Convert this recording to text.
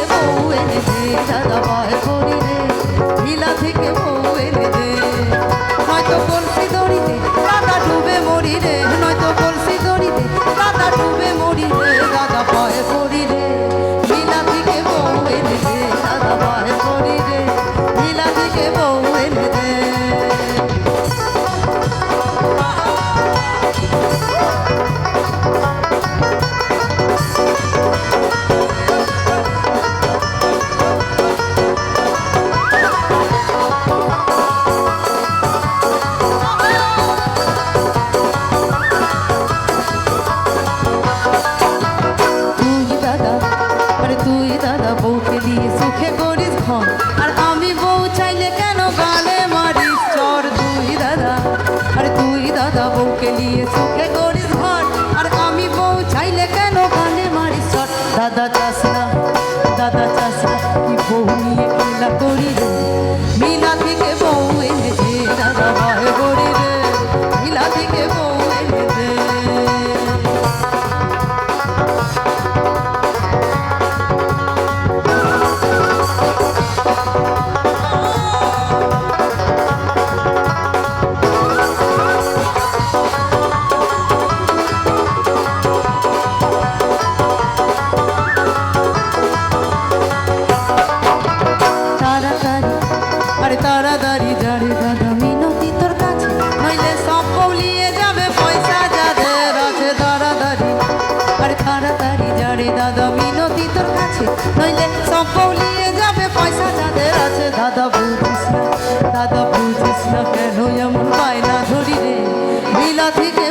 বউ এনে দে দাদা ভয় করি রে ভিলা থেকে বউ এনে দে নয়তো কলসি দড়িতে দাদা ডুবে মরি রে নয়তো কলসি দড়িতে দাদা ডুবে মরি রে দাদা ভয় করি রে ভিলা থেকে বউ এনে দে দাদা ভয় করি রে ভিলা থেকে বউ এনে দে তুই দাদা বউকে দিয়ে সুখে করিস ঘর আর আমি বউ চাইলে কেন গালে মারিস চর তুই দাদা বউকে নিয়ে সুখে করিস ঘর আর আমি বউ চাইলে কেন গালে মারিস চর দাদা চাস না কি বউ নিয়ে খেলা করি রে মিলা থেকে বউ এনে দে দাদা ভয় করি রে মিলা থেকে বউ এনে দে তাড়াতাড়ি যারে দাদা মিনতি তোর কাছে নইলে সব বউলিয়ে যাবে পয়সা যাদের আছে তাড়াতাড়ি যারে দাদা মিনতি তোর কাছে নইলে সব বউলিয়ে যাবে পয়সা যাদের আছে দাদা বুঝিস না কেন এমন পায় না ধরি রে মিলা থেকে